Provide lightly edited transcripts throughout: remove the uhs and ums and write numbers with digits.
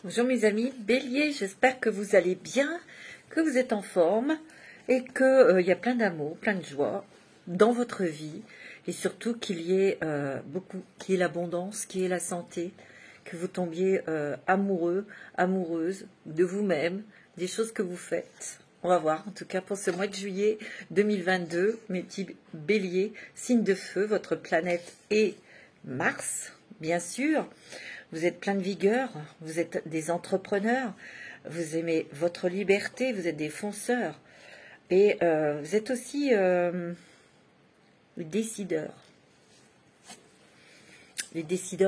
Bonjour mes amis, Bélier, j'espère que vous allez bien, que vous êtes en forme et qu'il y a plein d'amour, plein de joie dans votre vie et surtout qu'il y ait qu'il y ait l'abondance, qu'il y ait la santé, que vous tombiez amoureux, amoureuse de vous-même, des choses que vous faites. On va voir, en tout cas pour ce mois de juillet 2022, mes petits béliers, signe de feu, votre planète est Mars, bien sûr. Vous êtes plein de vigueur, vous êtes des entrepreneurs, vous aimez votre liberté, vous êtes des fonceurs. Et vous êtes aussi les décideurs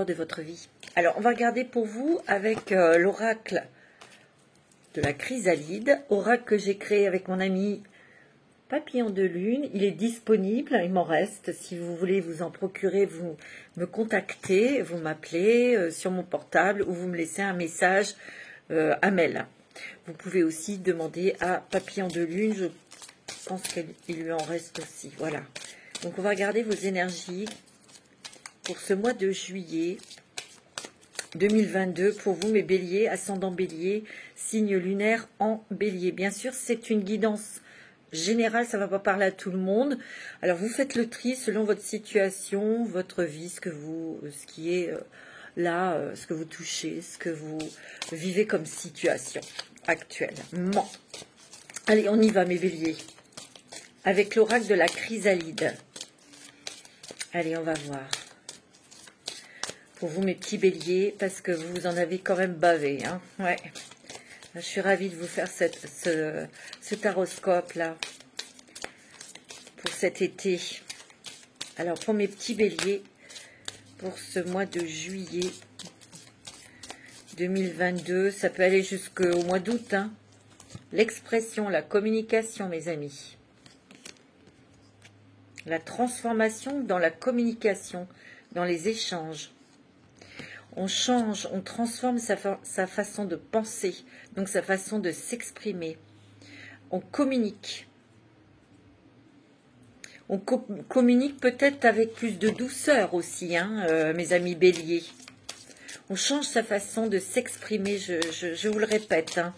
de votre vie. Alors, on va regarder pour vous avec l'oracle de la chrysalide, oracle que j'ai créé avec mon ami Papillon de Lune. Il est disponible, il m'en reste. Si vous voulez vous en procurer, vous me contactez, vous m'appelez sur mon portable ou vous me laissez un message, un mail. Vous pouvez aussi demander à Papillon de Lune, je pense qu'il lui en reste aussi. Voilà. Donc on va regarder vos énergies pour ce mois de juillet 2022 pour vous mes béliers, ascendant bélier, signe lunaire en bélier. Bien sûr, c'est une guidance général, ça ne va pas parler à tout le monde. Alors vous faites le tri selon votre situation, votre vie, ce qui est là, ce que vous touchez, ce que vous vivez comme situation actuellement. Allez, on y va mes béliers. Avec l'oracle de la chrysalide. Allez, on va voir. Pour vous mes petits béliers, parce que vous en avez quand même bavé. Hein, ouais. Je suis ravie de vous faire ce taroscope-là pour cet été. Alors, pour mes petits béliers, pour ce mois de juillet 2022, ça peut aller jusqu'au mois d'août. Hein. L'expression, la communication, mes amis. La transformation dans la communication, dans les échanges. On change, on transforme sa façon de penser, donc sa façon de s'exprimer. On communique. On communique peut-être avec plus de douceur aussi, hein, mes amis béliers. On change sa façon de s'exprimer, je vous le répète. Hein.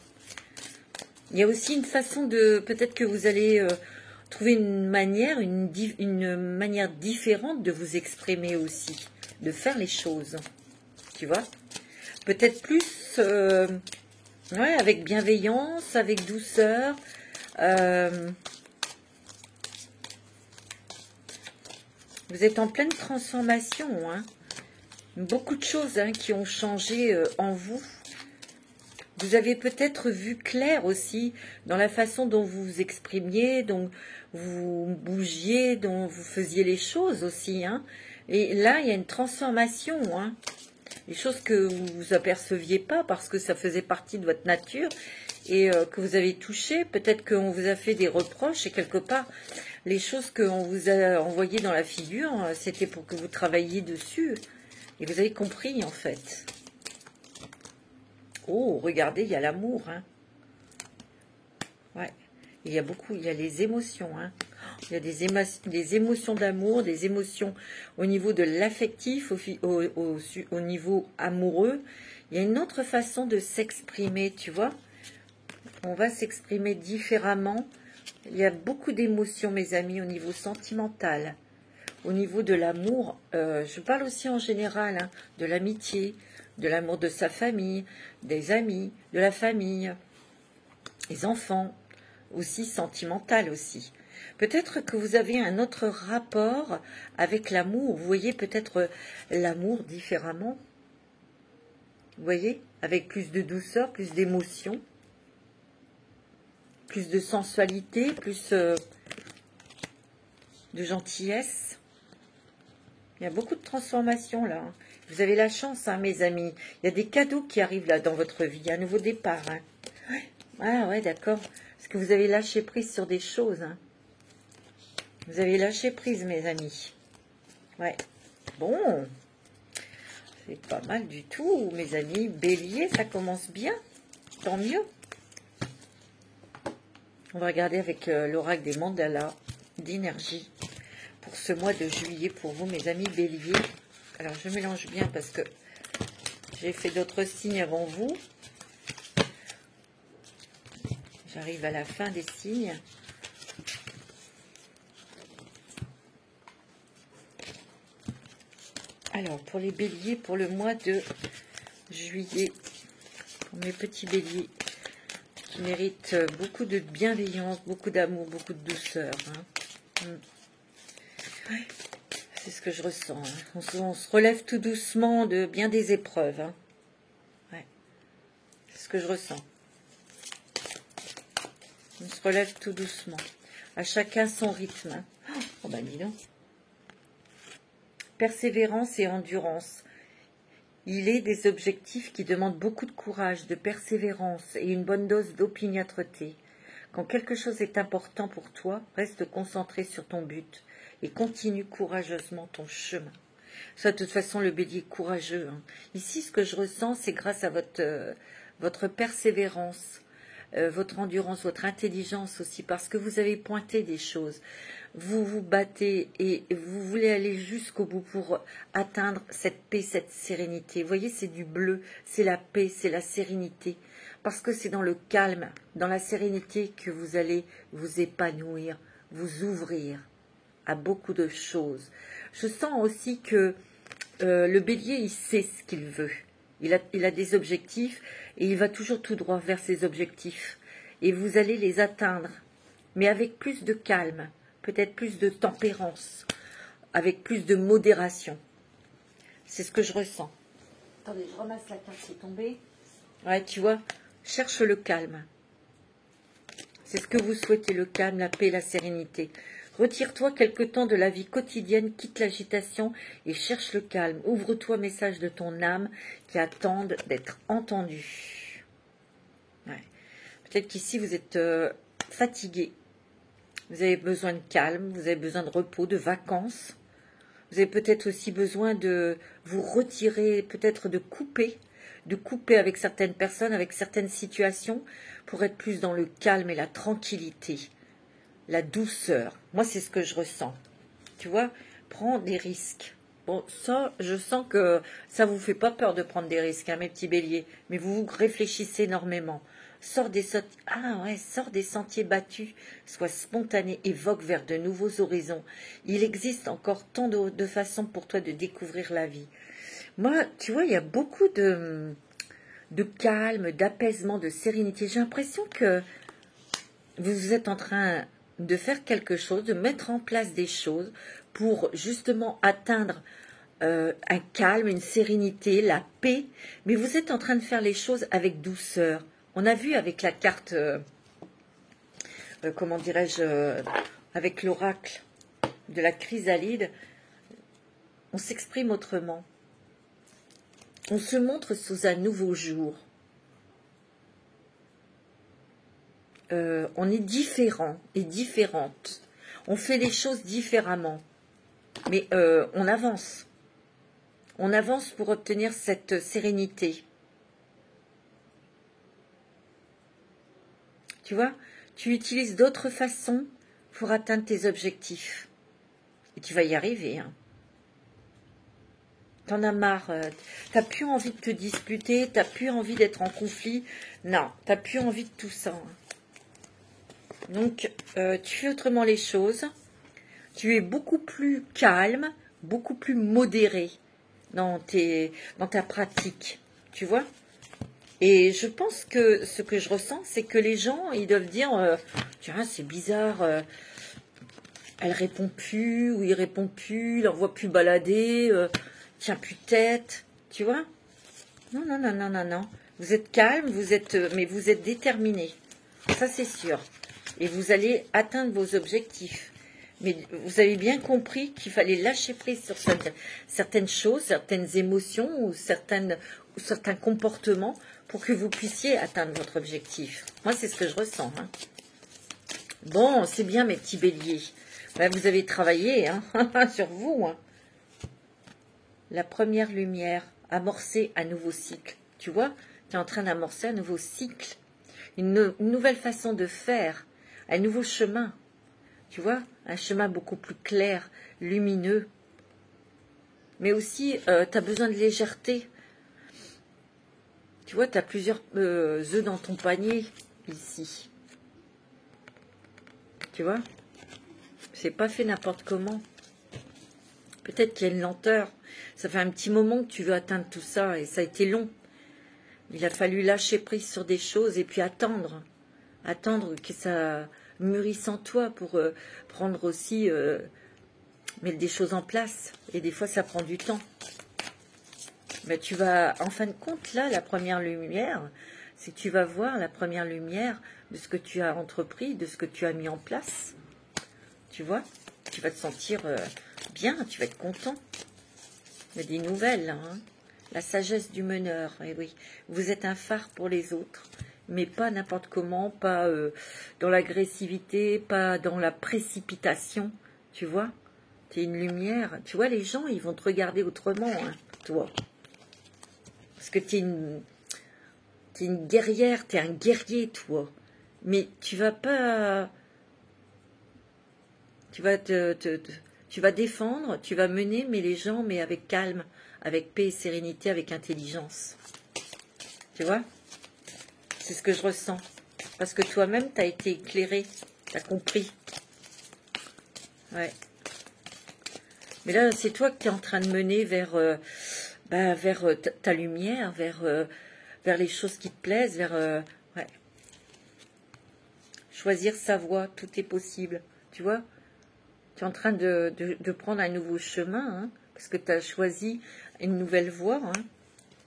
Il y a aussi une façon de... Peut-être que vous allez trouver une manière différente de vous exprimer aussi, de faire les choses. Tu vois, peut-être plus avec bienveillance, avec douceur. Vous êtes en pleine transformation. Hein. Beaucoup de choses qui ont changé en vous. Vous avez peut-être vu clair aussi dans la façon dont vous vous exprimiez, dont vous bougiez, dont vous faisiez les choses aussi. Hein. Et là, il y a une transformation. Hein. Des choses que vous aperceviez pas parce que ça faisait partie de votre nature et que vous avez touché. Peut-être qu'on vous a fait des reproches et quelque part, les choses qu'on vous a envoyées dans la figure, c'était pour que vous travailliez dessus. Et vous avez compris en fait. Oh, regardez, il y a l'amour. Hein. Ouais, il y a les émotions. Hein. Il y a des émotions d'amour, des émotions au niveau de l'affectif, au niveau amoureux. Il y a une autre façon de s'exprimer, tu vois. On va s'exprimer différemment. Il y a beaucoup d'émotions, mes amis, au niveau sentimental. Au niveau de l'amour, je parle aussi en général, hein, de l'amitié, de l'amour de sa famille, des amis, de la famille, les enfants, aussi sentimental aussi. Peut-être que vous avez un autre rapport avec l'amour. Vous voyez peut-être l'amour différemment. Vous voyez, avec plus de douceur, plus d'émotion, plus de sensualité, plus de gentillesse. Il y a beaucoup de transformations là. Vous avez la chance, hein, mes amis. Il y a des cadeaux qui arrivent là dans votre vie. Un nouveau départ. Hein. Ah ouais, d'accord. Parce que vous avez lâché prise sur des choses. Hein. Vous avez lâché prise, mes amis. Ouais. Bon. C'est pas mal du tout, mes amis. Bélier, ça commence bien. Tant mieux. On va regarder avec l'oracle des mandalas d'énergie pour ce mois de juillet pour vous, mes amis béliers. Alors, je mélange bien parce que j'ai fait d'autres signes avant vous. J'arrive à la fin des signes. Alors, pour les béliers, pour le mois de juillet, pour mes petits béliers, qui méritent beaucoup de bienveillance, beaucoup d'amour, beaucoup de douceur. Hein. Ouais, c'est ce que je ressens. Hein. On se relève tout doucement de bien des épreuves. Hein. Ouais, c'est ce que je ressens. On se relève tout doucement. À chacun son rythme. Hein. Oh ben dis donc. Persévérance et endurance. Il est des objectifs qui demandent beaucoup de courage, de persévérance et une bonne dose d'opiniâtreté. Quand quelque chose est important pour toi, reste concentré sur ton but et continue courageusement ton chemin. Ça, de toute façon, le bélier est courageux. Hein. Ici, ce que je ressens, c'est grâce à votre persévérance, votre endurance, votre intelligence aussi, parce que vous avez pointé des choses. Vous vous battez et vous voulez aller jusqu'au bout pour atteindre cette paix, cette sérénité. Vous voyez, c'est du bleu, c'est la paix, c'est la sérénité. Parce que c'est dans le calme, dans la sérénité que vous allez vous épanouir, vous ouvrir à beaucoup de choses. Je sens aussi que le bélier, il sait ce qu'il veut. Il a des objectifs et il va toujours tout droit vers ses objectifs. Et vous allez les atteindre, mais avec plus de calme, peut-être plus de tempérance, avec plus de modération. C'est ce que je ressens. Attendez, je ramasse la carte qui est tombée. Ouais, tu vois, cherche le calme. C'est ce que vous souhaitez, le calme, la paix, la sérénité. Retire-toi quelque temps de la vie quotidienne, quitte l'agitation et cherche le calme. Ouvre-toi au message de ton âme qui attendent d'être entendu. Ouais. Peut-être qu'ici vous êtes fatigué. Vous avez besoin de calme, vous avez besoin de repos, de vacances. Vous avez peut-être aussi besoin de vous retirer, peut-être de couper avec certaines personnes, avec certaines situations, pour être plus dans le calme et la tranquillité. La douceur. Moi, c'est ce que je ressens. Tu vois, prends des risques. Bon, ça, je sens que ça vous fait pas peur de prendre des risques, hein, mes petits béliers. Mais vous réfléchissez énormément. Sors des sentiers battus. Sois spontané, évoque vers de nouveaux horizons. Il existe encore tant de façons pour toi de découvrir la vie. Moi, tu vois, il y a beaucoup de calme, d'apaisement, de sérénité. J'ai l'impression que vous êtes en train de faire quelque chose, de mettre en place des choses pour justement atteindre un calme, une sérénité, la paix. Mais vous êtes en train de faire les choses avec douceur. On a vu avec la carte, comment dirais-je, avec l'oracle de la chrysalide, on s'exprime autrement. On se montre sous un nouveau jour. On est différent et différente. On fait les choses différemment. Mais on avance. On avance pour obtenir cette sérénité. Tu vois, tu utilises d'autres façons pour atteindre tes objectifs. Et tu vas y arriver. Hein. T'en as marre. T'as plus envie de te disputer. T'as plus envie d'être en conflit. Non, t'as plus envie de tout ça. Hein. Donc, tu fais autrement les choses. Tu es beaucoup plus calme, beaucoup plus modéré dans ta pratique. Tu vois? Et je pense que ce que je ressens, c'est que les gens, ils doivent dire, tiens, c'est bizarre, elle répond plus, ou il répond plus, il n'envoie plus balader, tient plus tête. Tu vois? Non, non, non, non, non, non. Vous êtes calme, mais vous êtes déterminé. Ça, c'est sûr. Et vous allez atteindre vos objectifs. Mais vous avez bien compris qu'il fallait lâcher prise sur certaines choses, certaines émotions ou certains comportements pour que vous puissiez atteindre votre objectif. Moi, c'est ce que je ressens. Hein. Bon, c'est bien, mes petits béliers. Ben, vous avez travaillé hein, sur vous. Hein. La première lumière, amorcer un nouveau cycle. Tu vois, tu es en train d'amorcer un nouveau cycle. Une nouvelle façon de faire. Un nouveau chemin, tu vois, un chemin beaucoup plus clair, lumineux. Mais aussi, tu as besoin de légèreté. Tu vois, tu as plusieurs œufs dans ton panier, ici. Tu vois? C'est pas fait n'importe comment. Peut-être qu'il y a une lenteur. Ça fait un petit moment que tu veux atteindre tout ça et ça a été long. Il a fallu lâcher prise sur des choses et puis attendre. Attendre que ça mûrisse en toi pour prendre aussi, mettre des choses en place. Et des fois, ça prend du temps. Mais tu vas, en fin de compte, là, la première lumière, c'est que tu vas voir la première lumière de ce que tu as entrepris, de ce que tu as mis en place. Tu vois? Tu vas te sentir bien, tu vas être content. Il y a des nouvelles, là, hein. La sagesse du meneur, eh oui. Vous êtes un phare pour les autres, mais pas n'importe comment, pas dans l'agressivité, pas dans la précipitation, tu vois? Tu es une lumière. Tu vois, les gens, ils vont te regarder autrement, hein, toi. Parce que tu es une guerrière, tu es un guerrier, toi. Mais tu vas pas... Tu vas tu vas défendre, tu vas mener, mais les gens, mais avec calme, avec paix et sérénité, avec intelligence. Tu vois? C'est ce que je ressens. Parce que toi-même, tu as été éclairé, tu as compris. Ouais. Mais là, c'est toi qui es en train de mener vers, vers ta lumière, vers les choses qui te plaisent, vers... ouais. Choisir sa voie, tout est possible. Tu vois? Tu es en train de prendre un nouveau chemin, hein, parce que tu as choisi une nouvelle voie. Hein.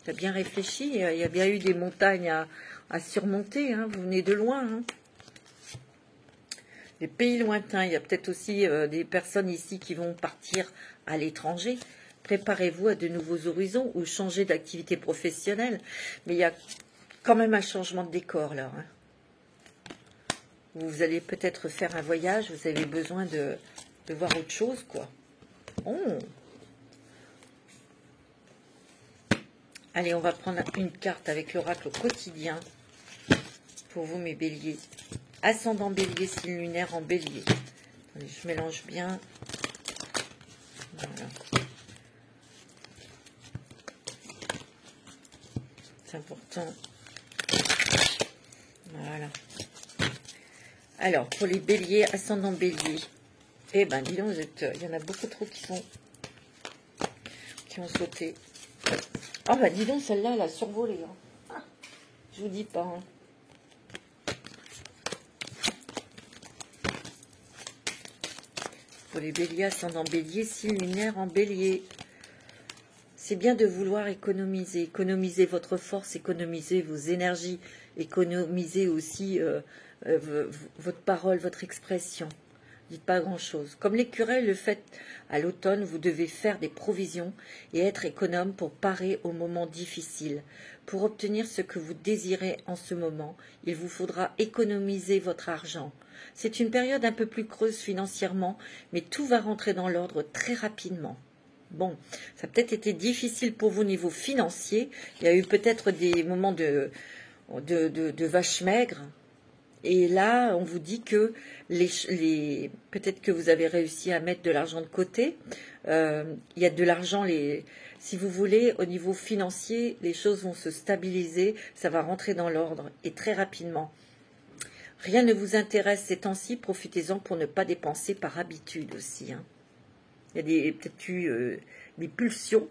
Tu as bien réfléchi, il y a bien eu des montagnes à surmonter. Hein, vous venez de loin. Hein. Des pays lointains, il y a peut-être aussi des personnes ici qui vont partir à l'étranger. Préparez-vous à de nouveaux horizons ou changer d'activité professionnelle. Mais il y a quand même un changement de décor là. Hein. Vous allez peut-être faire un voyage, vous avez besoin de voir autre chose, quoi. Oh. Allez, on va prendre une carte avec l'oracle quotidien pour vous, mes béliers. Ascendant bélier, signe lunaire en bélier. Attendez, je mélange bien. Voilà. C'est important. Voilà. Alors, pour les béliers, ascendant bélier. Eh ben, dis donc, il y en a beaucoup trop qui ont sauté. Ah bah dis donc, celle-là, elle a survolé. Hein. Ah, je vous dis pas. Hein. Pour les béliers, ascendant bélier, signe lunaire en bélier. C'est bien de vouloir économiser. Économiser votre force, économiser vos énergies, économiser aussi votre parole, votre expression. Dites pas grand-chose. Comme l'écureuil le fait à l'automne, vous devez faire des provisions et être économe pour parer aux moments difficiles. Pour obtenir ce que vous désirez en ce moment, il vous faudra économiser votre argent. C'est une période un peu plus creuse financièrement, mais tout va rentrer dans l'ordre très rapidement. Bon, ça a peut-être été difficile pour vous au niveau financier. Il y a eu peut-être des moments de vache maigre. Et là, on vous dit que peut-être que vous avez réussi à mettre de l'argent de côté. Il y a de l'argent, si vous voulez, au niveau financier, les choses vont se stabiliser, ça va rentrer dans l'ordre et très rapidement. Rien ne vous intéresse ces temps-ci, profitez-en pour ne pas dépenser par habitude aussi. Hein. Il y a peut-être eu des pulsions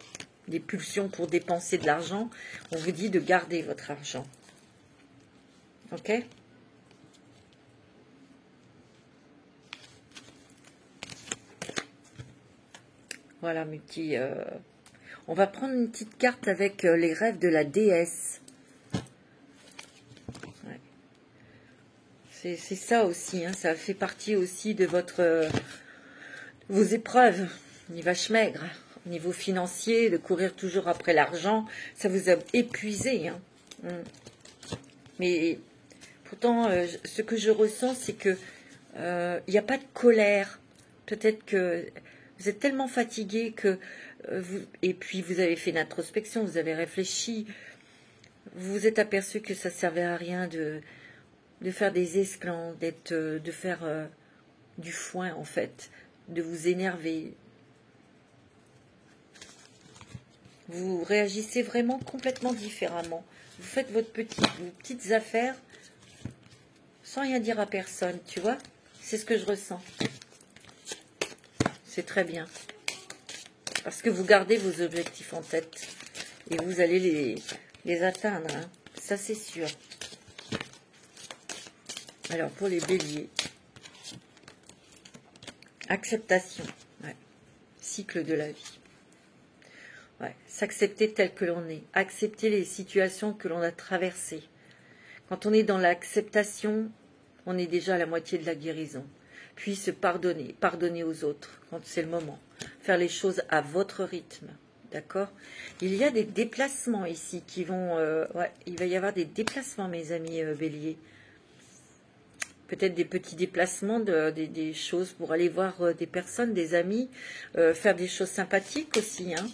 pour dépenser de l'argent. On vous dit de garder votre argent. Ok ? Voilà mes petits... On va prendre une petite carte avec les rêves de la déesse. Ouais. C'est ça aussi, hein, ça fait partie aussi de vos épreuves, ni vache maigre, au niveau financier, de courir toujours après l'argent, ça vous a épuisé. Hein. Mais pourtant, ce que je ressens, c'est que il n'y a pas de colère. Peut-être que vous êtes tellement fatigué que et puis vous avez fait une introspection, vous avez réfléchi, vous vous êtes aperçu que ça ne servait à rien de faire des esclans, de faire du foin en fait, de vous énerver. Vous réagissez vraiment complètement différemment. Vous faites vos petites affaires sans rien dire à personne, tu vois. C'est ce que je ressens. C'est très bien. Parce que vous gardez vos objectifs en tête. Et vous allez les atteindre. Hein. Ça, c'est sûr. Alors, pour les béliers. Acceptation. Ouais. Cycle de la vie. Ouais. S'accepter tel que l'on est. Accepter les situations que l'on a traversées. Quand on est dans l'acceptation, on est déjà à la moitié de la guérison. Puis se pardonner. Pardonner aux autres quand c'est le moment. Faire les choses à votre rythme. D'accord? Il y a des déplacements ici qui vont... ouais, il va y avoir des déplacements, mes amis béliers. Peut-être des petits déplacements, des choses pour aller voir des personnes, des amis, faire des choses sympathiques aussi. Hein.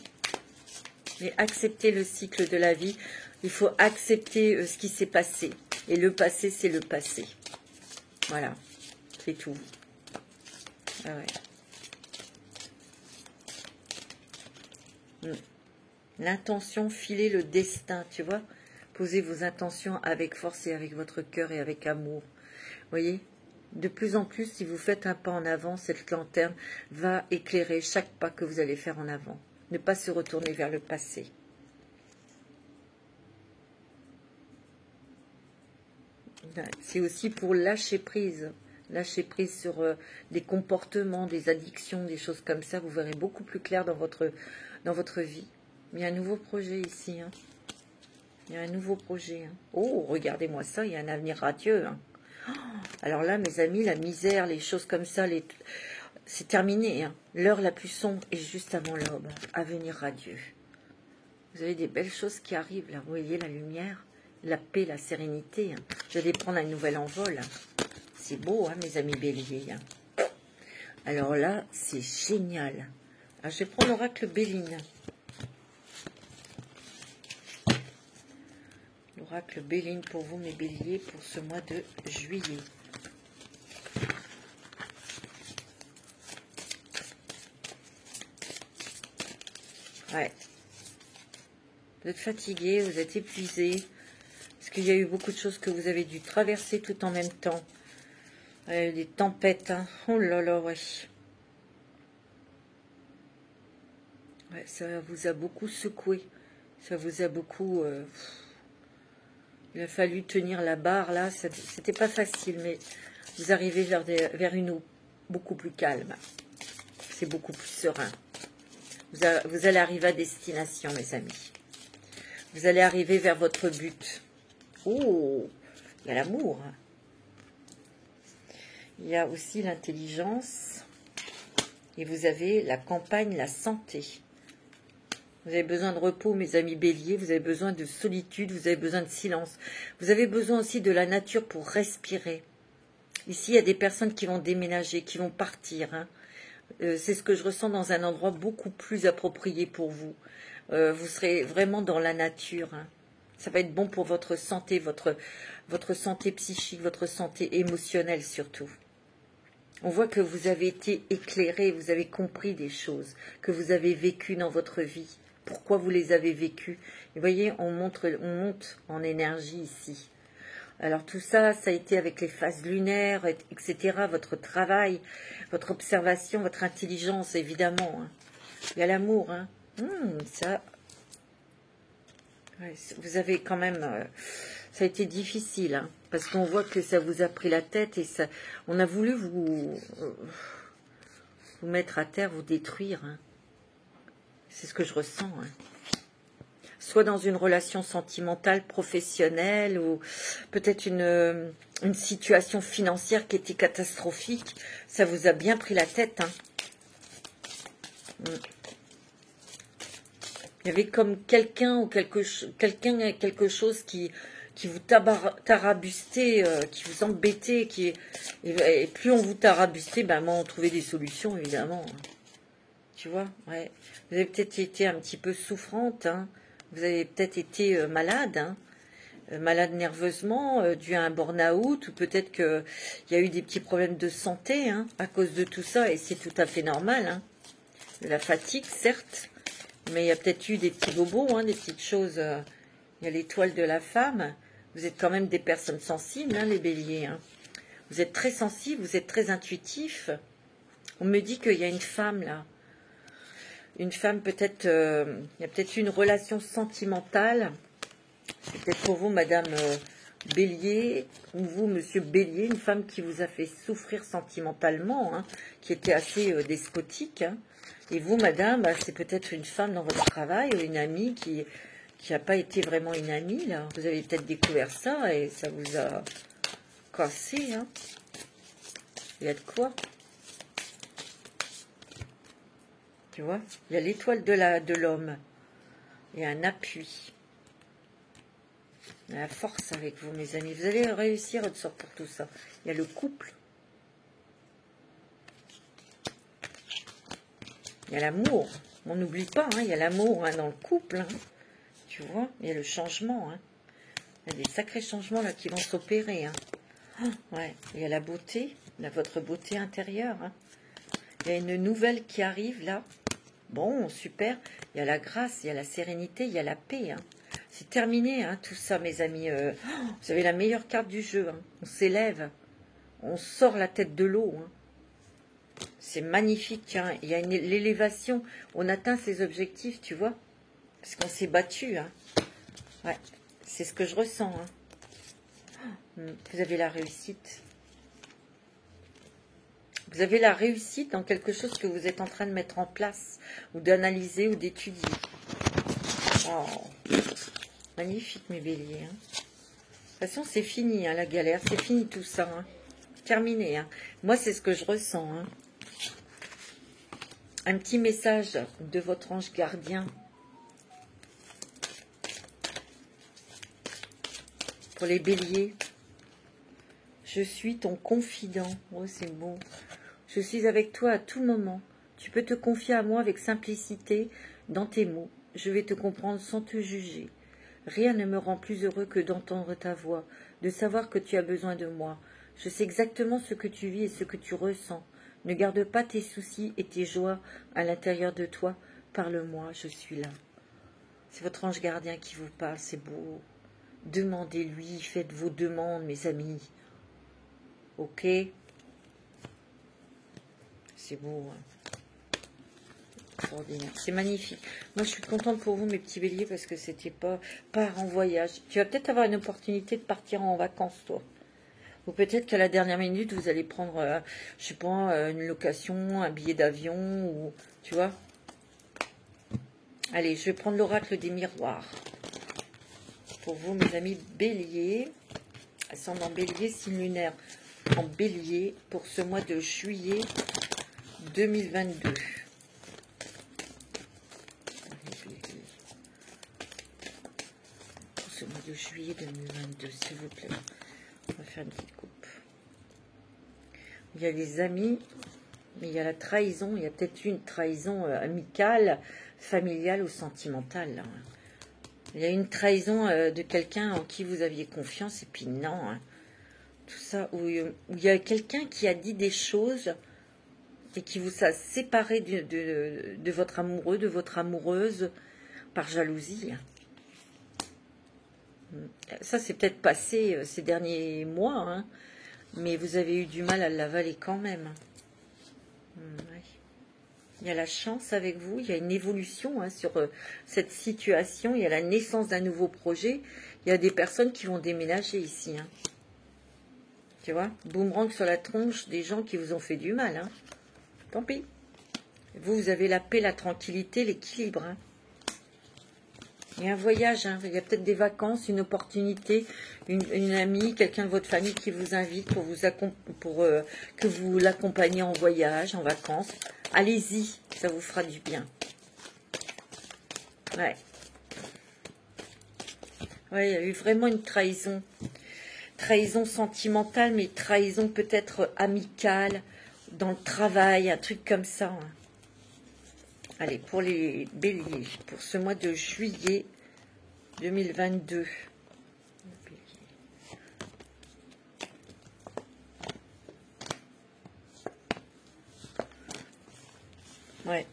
Mais accepter le cycle de la vie, il faut accepter ce qui s'est passé. Et le passé, c'est le passé. Voilà, c'est tout. Ah ouais. L'intention, filer le destin, tu vois. Posez vos intentions avec force et avec votre cœur et avec amour. Voyez, de plus en plus, si vous faites un pas en avant, cette lanterne va éclairer chaque pas que vous allez faire en avant. Ne pas se retourner vers le passé. C'est aussi pour lâcher prise. Lâcher prise sur des comportements, des addictions, des choses comme ça. Vous verrez beaucoup plus clair dans votre vie. Il y a un nouveau projet ici. Hein. Il y a un nouveau projet. Hein. Oh, regardez-moi ça, il y a un avenir radieux. Hein. Alors là, mes amis, la misère, les choses comme ça, c'est terminé. Hein. L'heure la plus sombre est juste avant l'aube. Avenir radieux. Vous avez des belles choses qui arrivent là. Vous voyez la lumière, la paix, la sérénité. Hein. Vous allez prendre un nouvel envol. Hein. C'est beau, hein, mes amis béliers. Hein. Alors là, c'est génial. Alors, je vais prendre l'oracle Béline. L'oracle Béline pour vous, mes béliers, pour ce mois de juillet. Ouais. Vous êtes fatigué, vous êtes épuisé. Parce qu'il y a eu beaucoup de choses que vous avez dû traverser tout en même temps. Des tempêtes. Hein. Oh là là, ouais. Ouais, ça vous a beaucoup secoué. Ça vous a beaucoup... il a fallu tenir la barre, là. C'était pas facile, mais vous arrivez vers une eau beaucoup plus calme. C'est beaucoup plus serein. Vous allez arriver à destination, mes amis. Vous allez arriver vers votre but. Oh, il y a l'amour. Il y a aussi l'intelligence. Et vous avez la campagne, la santé. Vous avez besoin de repos, mes amis béliers. Vous avez besoin de solitude. Vous avez besoin de silence. Vous avez besoin aussi de la nature pour respirer. Ici, il y a des personnes qui vont déménager, qui vont partir. Hein. C'est ce que je ressens dans un endroit beaucoup plus approprié pour vous. Vous serez vraiment dans la nature. Hein. Ça va être bon pour votre santé, votre santé psychique, votre santé émotionnelle surtout. On voit que vous avez été éclairé, vous avez compris des choses que vous avez vécues dans votre vie. Pourquoi vous les avez vécues. Et vous voyez, on monte en énergie ici. Alors tout ça, ça a été avec les phases lunaires, etc. Votre travail, votre observation, votre intelligence, évidemment. Hein. Il y a l'amour. Hein. Ça, ouais, vous avez quand même... ça a été difficile, hein, parce qu'on voit que ça vous a pris la tête et ça, on a voulu vous mettre à terre, vous détruire. Hein. C'est ce que je ressens. Hein. Soit dans une relation sentimentale, professionnelle, ou peut-être une situation financière qui était catastrophique. Ça vous a bien pris la tête. Hein. Il y avait comme quelqu'un ou quelque chose qui vous tarabustait, qui vous embêtait, et plus on vous tarabustait, ben moi on trouvait des solutions évidemment. Tu vois, ouais. Vous avez peut-être été un petit peu souffrante, hein. Vous avez peut-être été malade, hein. Malade nerveusement, dû à un burn-out, ou peut-être qu'il y a eu des petits problèmes de santé hein, à cause de tout ça, et c'est tout à fait normal. Hein. De la fatigue, certes, mais il y a peut-être eu des petits bobos, hein, des petites choses. Il y a l'étoile de la femme. Vous êtes quand même des personnes sensibles, hein, les béliers. Hein. Vous êtes très sensible, vous êtes très intuitif. On me dit qu'il y a une femme là. Une femme peut-être, il y a peut-être une relation sentimentale. C'est peut-être pour vous, Madame Bélier, ou vous, Monsieur Bélier, une femme qui vous a fait souffrir sentimentalement, hein, qui était assez despotique. Hein. Et vous, Madame, bah, c'est peut-être une femme dans votre travail, ou une amie qui n'a pas été vraiment une amie, là. Vous avez peut-être découvert ça et ça vous a cassé, hein. Il y a de quoi? Tu vois? Il y a l'étoile de l'homme. Il y a un appui. Il y a la force avec vous, mes amis. Vous allez réussir à sortir pour tout ça. Il y a le couple. Il y a l'amour. On n'oublie pas, hein, il y a l'amour hein, dans le couple. Hein. Tu vois? Il y a le changement. Hein. Il y a des sacrés changements là qui vont s'opérer. Hein. Ouais. Il y a la beauté, votre beauté intérieure. Hein. Il y a une nouvelle qui arrive là. Bon, super. Il y a la grâce, il y a la sérénité, il y a la paix. Hein. C'est terminé, hein, tout ça, mes amis. Vous avez la meilleure carte du jeu. Hein. On s'élève. On sort la tête de l'eau. Hein. C'est magnifique. Hein. Il y a l'élévation. On atteint ses objectifs, tu vois. Parce qu'on s'est battu. Hein. Ouais. C'est ce que je ressens. Hein. Vous avez la réussite. Vous avez la réussite dans quelque chose que vous êtes en train de mettre en place, ou d'analyser, ou d'étudier. Oh, magnifique, mes béliers. Hein. De toute façon, c'est fini, hein, la galère. C'est fini tout ça. Hein. Terminé. Hein. Moi, c'est ce que je ressens. Hein. Un petit message de votre ange gardien. Pour les béliers. Je suis ton confident. Oh, c'est beau. Je suis avec toi à tout moment. Tu peux te confier à moi avec simplicité dans tes mots. Je vais te comprendre sans te juger. Rien ne me rend plus heureux que d'entendre ta voix, de savoir que tu as besoin de moi. Je sais exactement ce que tu vis et ce que tu ressens. Ne garde pas tes soucis et tes joies à l'intérieur de toi. Parle-moi, je suis là. C'est votre ange gardien qui vous parle, c'est beau. Demandez-lui, faites vos demandes, mes amis. Ok? C'est beau. Hein. Extraordinaire. C'est magnifique. Moi, je suis contente pour vous, mes petits béliers, parce que c'était pas part en voyage. Tu vas peut-être avoir une opportunité de partir en vacances, toi. Ou peut-être qu'à la dernière minute, vous allez prendre, je sais pas, une location, un billet d'avion, ou tu vois. Allez, je vais prendre l'oracle des miroirs. Pour vous, mes amis béliers, ascendant bélier, signe lunaire en bélier, pour ce mois de juillet 2022. Pour ce mois de juillet 2022, s'il vous plaît. On va faire une petite coupe. Il y a les amis, mais il y a la trahison. Il y a peut-être une trahison amicale, familiale ou sentimentale. Là. Il y a une trahison de quelqu'un en qui vous aviez confiance, et puis non. Hein. Tout ça, où il y a quelqu'un qui a dit des choses et qui vous a séparé de votre amoureux, de votre amoureuse, par jalousie. Ça, c'est peut-être passé ces derniers mois, hein, mais vous avez eu du mal à l'avaler quand même. Ouais. Il y a la chance avec vous, il y a une évolution hein, sur cette situation, il y a la naissance d'un nouveau projet, il y a des personnes qui vont déménager ici. Hein. Tu vois, boomerang sur la tronche des gens qui vous ont fait du mal. Hein. Tant pis. Vous avez la paix, la tranquillité, l'équilibre. Hein. Il y a un voyage, hein. Il y a peut-être des vacances, une opportunité, une amie, quelqu'un de votre famille qui vous invite pour que vous l'accompagniez en voyage, en vacances. Allez-y, ça vous fera du bien. Ouais. Ouais, il y a eu vraiment une trahison. Trahison sentimentale, mais trahison peut-être amicale, dans le travail, un truc comme ça. Hein. Allez, pour les béliers, pour ce mois de juillet 2022. Ouais.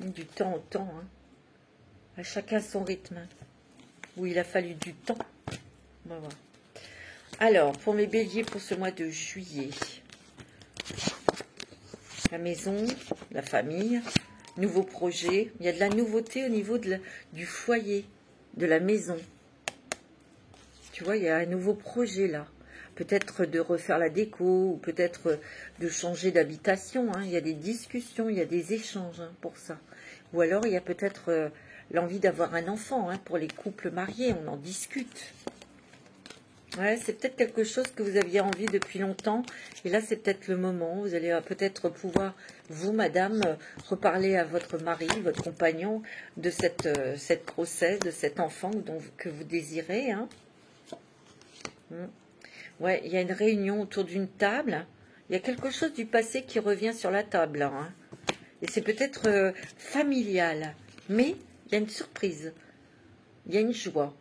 Du temps au temps. Hein. À chacun son rythme. Hein. Où il a fallu du temps. On va voir. Alors, pour mes béliers, pour ce mois de juillet, la maison, la famille, nouveau projet. Il y a de la nouveauté au niveau du foyer, de la maison. Tu vois, il y a un nouveau projet là. Peut-être de refaire la déco, ou peut-être de changer d'habitation. Hein. Il y a des discussions, il y a des échanges pour ça. Ou alors, il y a peut-être l'envie d'avoir un enfant. Hein, pour les couples mariés, on en discute. Ouais, c'est peut-être quelque chose que vous aviez envie depuis longtemps. Et là, c'est peut-être le moment. Vous allez peut-être pouvoir, vous, madame, reparler à votre mari, votre compagnon, de cette grossesse, de cet enfant que vous désirez. Hein. Ouais, il y a une réunion autour d'une table. Il y a quelque chose du passé qui revient sur la table. Hein. Et c'est peut-être familial. Mais il y a une surprise. Il y a une joie.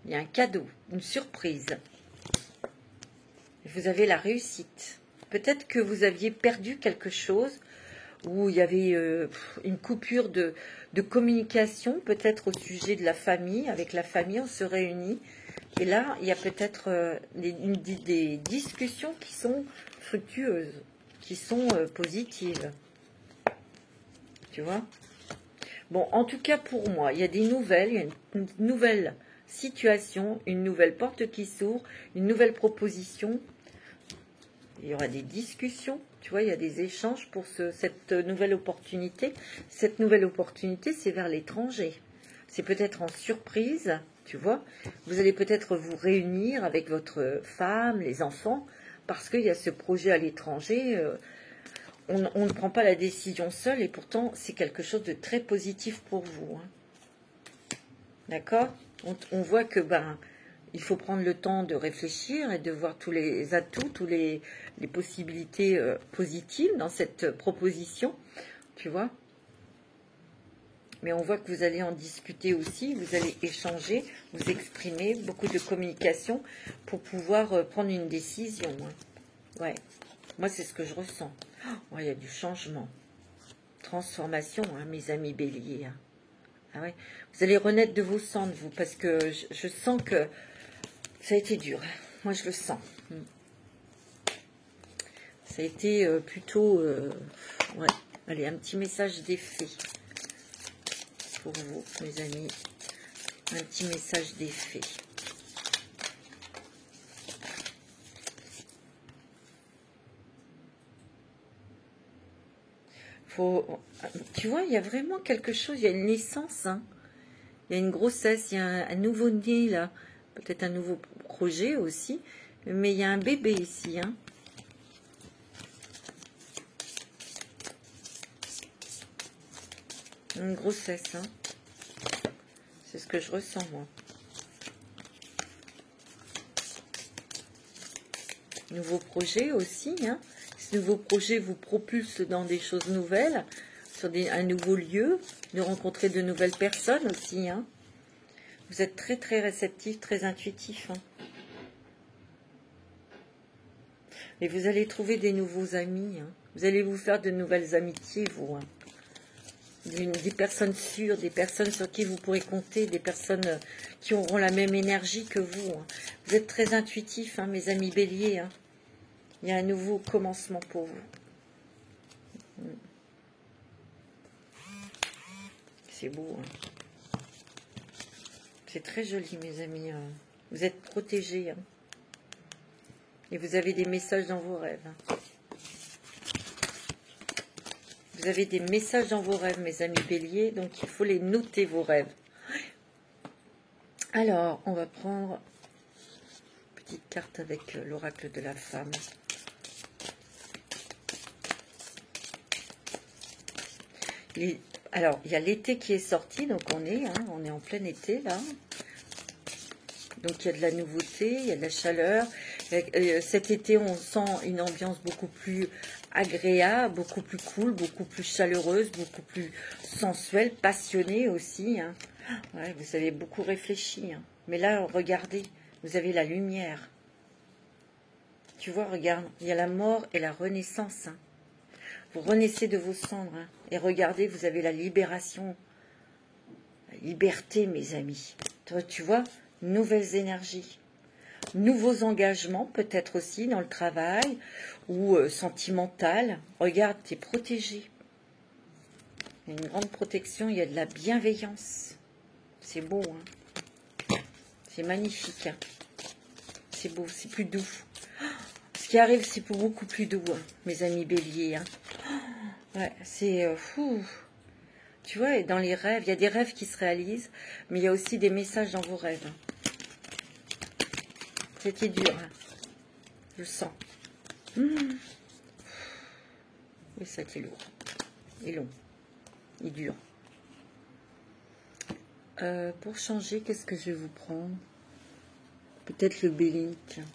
Il y a un cadeau, une surprise. Vous avez la réussite. Peut-être que vous aviez perdu quelque chose, ou il y avait une coupure de communication, peut-être au sujet de la famille. Avec la famille, on se réunit. Et là, il y a peut-être des discussions qui sont fructueuses, qui sont positives. Tu vois? Bon, en tout cas pour moi, il y a des nouvelles, il y a une nouvelle situation, une nouvelle porte qui s'ouvre, une nouvelle proposition. Il y aura des discussions, tu vois, il y a des échanges pour cette nouvelle opportunité. Cette nouvelle opportunité, c'est vers l'étranger. C'est peut-être en surprise, tu vois. Vous allez peut-être vous réunir avec votre femme, les enfants, parce qu'il y a ce projet à l'étranger. On ne prend pas la décision seul et pourtant, c'est quelque chose de très positif pour vous. Hein. D'accord ? On voit que il faut prendre le temps de réfléchir et de voir tous les atouts, toutes les possibilités positives dans cette proposition, tu vois. Mais on voit que vous allez en discuter aussi, vous allez échanger, vous exprimer, beaucoup de communication pour pouvoir prendre une décision. Hein. Ouais, moi c'est ce que je ressens. Oh, il y a du changement, transformation, hein, mes amis béliers. Hein. Ah ouais. Vous allez renaître de vos cendres, vous, parce que je sens que ça a été dur. Moi, je le sens. Ça a été plutôt... ouais. Allez, un petit message d'effet pour vous, mes amis. Un petit message d'effet. Tu vois, il y a vraiment quelque chose, il y a une naissance, hein. Il y a une grossesse, il y a un nouveau-né là, peut-être un nouveau projet aussi, mais il y a un bébé ici. Hein. Une grossesse, hein. C'est ce que je ressens moi. Nouveau projet aussi, hein. Ce nouveau projet vous propulse dans des choses nouvelles, sur un nouveau lieu, de rencontrer de nouvelles personnes aussi. Hein. Vous êtes très très réceptif, très intuitif. Hein. Et vous allez trouver des nouveaux amis. Hein. Vous allez vous faire de nouvelles amitiés, vous. Hein. Des personnes sûres, des personnes sur qui vous pourrez compter, des personnes qui auront la même énergie que vous. Hein. Vous êtes très intuitif, hein, mes amis béliers. Hein. Il y a un nouveau commencement pour vous. C'est beau. Hein. C'est très joli, mes amis. Hein. Vous êtes protégés. Hein. Et vous avez des messages dans vos rêves. Hein. Vous avez des messages dans vos rêves, mes amis béliers. Donc, il faut les noter, vos rêves. Alors, on va prendre une petite carte avec l'oracle de la femme. Alors, il y a l'été qui est sorti, donc on est en plein été, là. Donc, il y a de la nouveauté, il y a de la chaleur. Cet été, on sent une ambiance beaucoup plus agréable, beaucoup plus cool, beaucoup plus chaleureuse, beaucoup plus sensuelle, passionnée aussi. Hein. Ouais, vous avez beaucoup réfléchi. Hein. Mais là, regardez, vous avez la lumière. Tu vois, regarde, il y a la mort et la renaissance. Hein. Vous renaissez de vos cendres. Hein. Et regardez, vous avez la libération. La liberté, mes amis. Tu vois, nouvelles énergies. Nouveaux engagements, peut-être aussi dans le travail ou sentimental. Regarde, tu es protégé. Il y a une grande protection, il y a de la bienveillance. C'est beau, hein. C'est magnifique. Hein. C'est beau, c'est plus doux. Ce qui arrive, c'est beaucoup plus doux, hein, mes amis béliers. Hein. Ouais, c'est fou. Tu vois, dans les rêves, il y a des rêves qui se réalisent, mais il y a aussi des messages dans vos rêves. C'était dur, hein. Je le sens. Oui, ça a été lourd. Et long. Et dur. Pour changer, qu'est-ce que je vais vous prendre? Peut-être le bélier, tiens.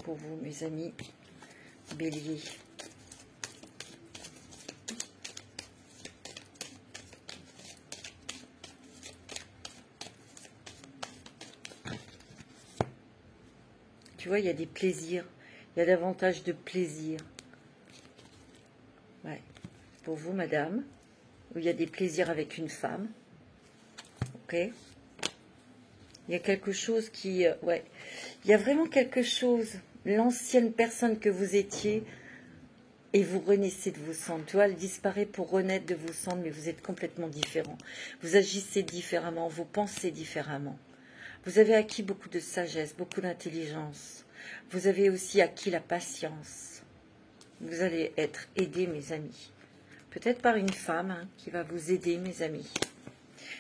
Pour vous, mes amis béliers. Tu vois, il y a des plaisirs. Il y a davantage de plaisir. Ouais. Pour vous, madame, où il y a des plaisirs avec une femme. Ok. Il y a quelque chose qui... ouais. Il y a vraiment quelque chose. L'ancienne personne que vous étiez, et vous renaissez de vos cendres. Tu vois, elle disparaît pour renaître de vos cendres, mais vous êtes complètement différent. Vous agissez différemment, vous pensez différemment. Vous avez acquis beaucoup de sagesse, beaucoup d'intelligence. Vous avez aussi acquis la patience. Vous allez être aidés, mes amis. Peut-être par une femme hein, qui va vous aider, mes amis.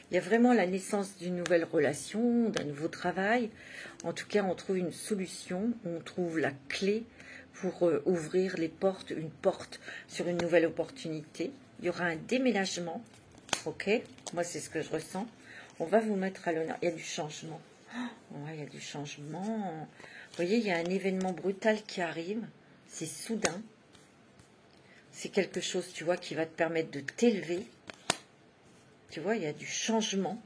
Il y a vraiment la naissance d'une nouvelle relation, d'un nouveau travail. En tout cas, on trouve une solution, on trouve la clé pour ouvrir les portes, une porte sur une nouvelle opportunité. Il y aura un déménagement, ok? Moi, c'est ce que je ressens. On va vous mettre à l'honneur. Il y a du changement. Oh, ouais, il y a du changement. Vous voyez, il y a un événement brutal qui arrive. C'est soudain. C'est quelque chose, tu vois, qui va te permettre de t'élever. Tu vois, il y a du changement.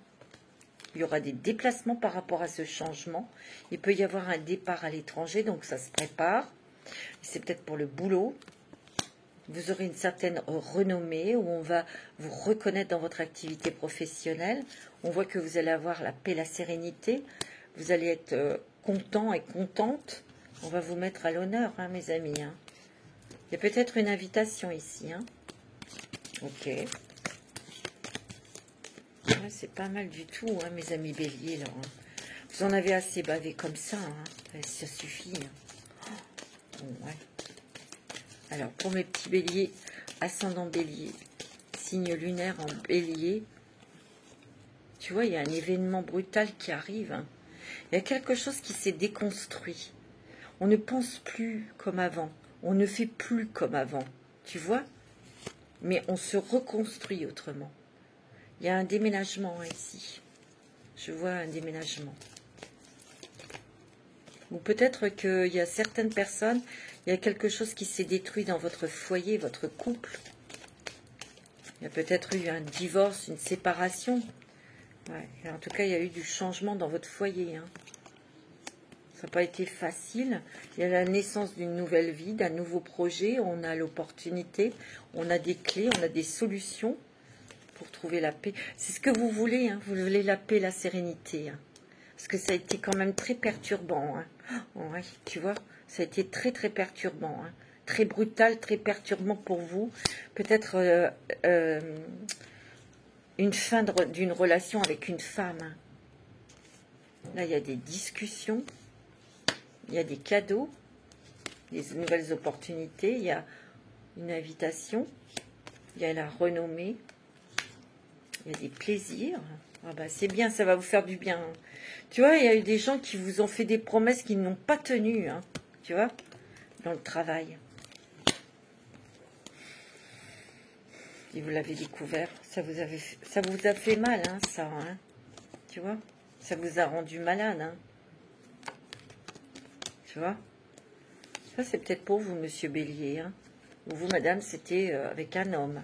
Il y aura des déplacements par rapport à ce changement. Il peut y avoir un départ à l'étranger, donc ça se prépare. C'est peut-être pour le boulot. Vous aurez une certaine renommée où on va vous reconnaître dans votre activité professionnelle. On voit que vous allez avoir la paix, la sérénité. Vous allez être content et contente. On va vous mettre à l'honneur, hein, mes amis. Hein. Il y a peut-être une invitation ici. Hein. Ok. Ouais, c'est pas mal du tout, hein, mes amis béliers. Là, hein. Vous en avez assez bavé comme ça. Hein. Ça suffit. Hein. Bon, ouais. Alors, pour mes petits béliers, ascendant bélier, signe lunaire en bélier, tu vois, il y a un événement brutal qui arrive. Hein. Il y a quelque chose qui s'est déconstruit. On ne pense plus comme avant. On ne fait plus comme avant. Tu vois? Mais on se reconstruit autrement. Il y a un déménagement hein, ici. Je vois un déménagement. Ou peut-être qu'il y a certaines personnes, il y a quelque chose qui s'est détruit dans votre foyer, votre couple. Il y a peut-être eu un divorce, une séparation. Ouais. En tout cas, il y a eu du changement dans votre foyer. Hein. Ça n'a pas été facile. Il y a la naissance d'une nouvelle vie, d'un nouveau projet. On a l'opportunité, on a des clés, on a des solutions pour trouver la paix. C'est ce que vous voulez. Hein. Vous voulez la paix, la sérénité. Hein. Parce que ça a été quand même très perturbant. Hein. Ouais, tu vois, ça a été très très perturbant. Hein. Très brutal, très perturbant pour vous. Peut-être une fin d'une relation avec une femme. Hein. Là, il y a des discussions. Il y a des cadeaux. Des nouvelles opportunités. Il y a une invitation. Il y a la renommée. Il y a des plaisirs. Ah bah, c'est bien, ça va vous faire du bien. Hein. Tu vois, il y a eu des gens qui vous ont fait des promesses qui n'ont pas tenu, hein, tu vois, dans le travail. Et vous l'avez découvert, ça vous a fait mal, hein, ça, hein, tu vois. Ça vous a rendu malade, hein. Tu vois. Ça, c'est peut-être pour vous, monsieur Bélier, hein. Ou vous, madame, c'était avec un homme.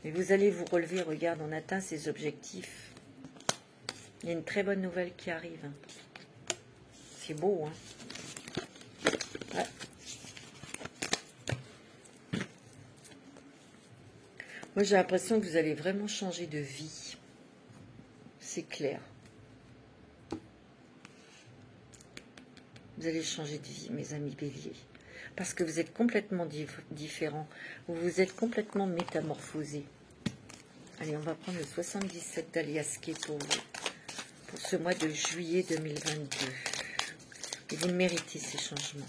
Mais vous allez vous relever, regarde, on atteint ses objectifs. Il y a une très bonne nouvelle qui arrive. C'est beau, hein. Ouais. Moi, j'ai l'impression que vous allez vraiment changer de vie. C'est clair. vous allez changer de vie, mes amis béliers. Parce que vous êtes complètement différents. Vous vous êtes complètement métamorphosés. Allez, on va prendre le 77 d'Aliasqué pour vous. Pour ce mois de juillet 2022. Et vous le méritez, ces changements.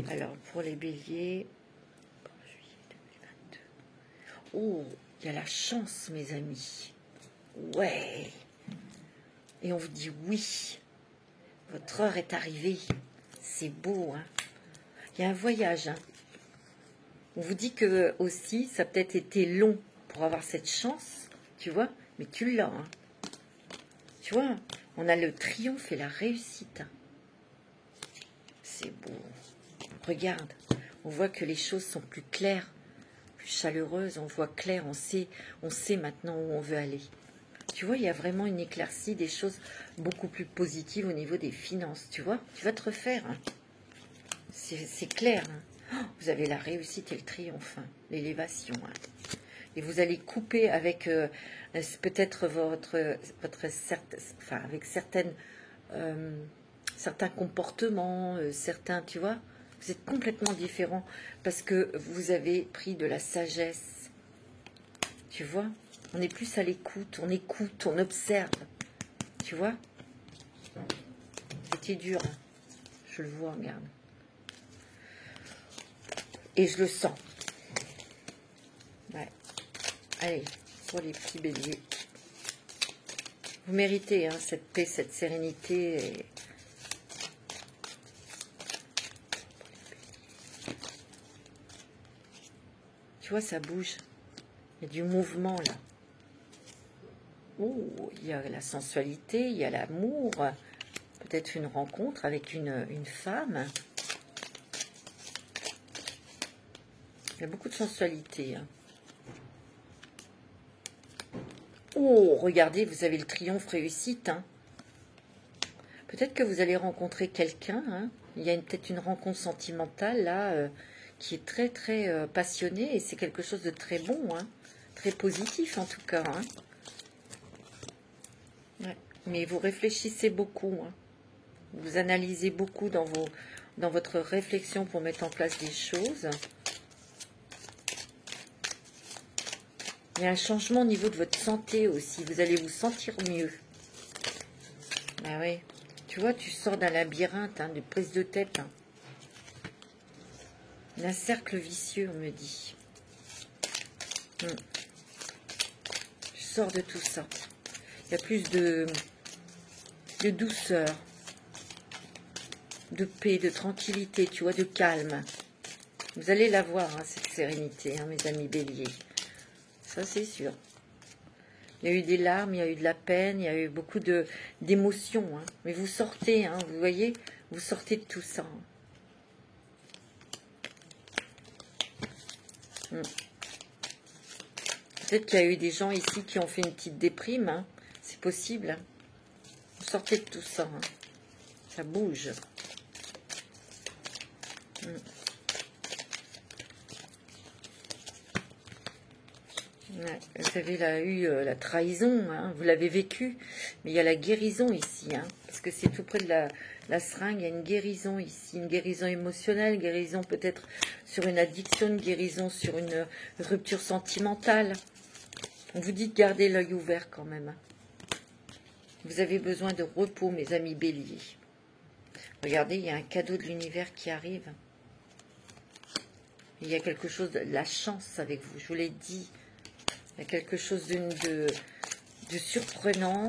Alors, pour les béliers... Oh, il y a la chance, mes amis. Ouais. Et on vous dit oui. Votre heure est arrivée. C'est beau, hein. Il y a un voyage, hein. On vous dit que aussi, ça a peut-être été long pour avoir cette chance, tu vois, mais tu l'as, hein. Tu vois, on a le triomphe et la réussite. Hein. C'est beau. Regarde, on voit que les choses sont plus claires, plus chaleureuses, on voit clair, on sait maintenant où on veut aller. Tu vois, il y a vraiment une éclaircie, des choses beaucoup plus positives au niveau des finances, tu vois. Tu vas te refaire, hein. C'est clair, hein. Oh, vous avez la réussite et le triomphe, hein, l'élévation. Hein. Et vous allez couper avec peut-être avec certains comportements, certains, tu vois. Vous êtes complètement différents parce que vous avez pris de la sagesse. Tu vois, on est plus à l'écoute, on observe. Tu vois, c'était dur, hein. Je le vois, regarde. Et je le sens. Ouais. Allez, pour les petits béliers. Vous méritez, hein, cette paix, cette sérénité. Et... Tu vois, ça bouge. Il y a du mouvement, là. Oh, il y a la sensualité, il y a l'amour. Peut-être une rencontre avec une femme. Il y a beaucoup de sensualité. Hein. Oh, regardez, vous avez le triomphe réussite. Hein. Peut-être que vous allez rencontrer quelqu'un. Hein. Il y a peut-être une rencontre sentimentale là qui est très très passionnée et c'est quelque chose de très bon, hein. Très positif en tout cas. Hein. Ouais. Mais vous réfléchissez beaucoup. Hein. Vous analysez beaucoup dans votre réflexion pour mettre en place des choses. Il y a un changement au niveau de votre santé aussi. Vous allez vous sentir mieux. Ah oui. Tu vois, tu sors d'un labyrinthe, hein, de prise de tête. Hein. Un cercle vicieux, on me dit. Je sors de tout ça. Il y a plus de douceur, de paix, de tranquillité, tu vois, de calme. Vous allez la voir, hein, cette sérénité, hein, mes amis béliers. Ça, c'est sûr. Il y a eu des larmes, il y a eu de la peine, il y a eu beaucoup d'émotions. Hein. Mais vous sortez, hein, vous voyez, vous sortez de tout ça. Hein. Peut-être qu'il y a eu des gens ici qui ont fait une petite déprime. Hein. C'est possible. Hein. Vous sortez de tout ça. Hein. Ça bouge. Ouais, vous avez eu la trahison, hein, vous l'avez vécu, mais il y a la guérison ici, hein, parce que c'est tout près de la seringue, il y a une guérison ici, une guérison émotionnelle, une guérison peut-être sur une addiction, une guérison sur une rupture sentimentale. On vous dit de garder l'œil ouvert quand même. Hein. Vous avez besoin de repos, mes amis béliers. Regardez, il y a un cadeau de l'univers qui arrive. Il y a quelque chose de la chance avec vous, je vous l'ai dit. Il y a quelque chose de surprenant,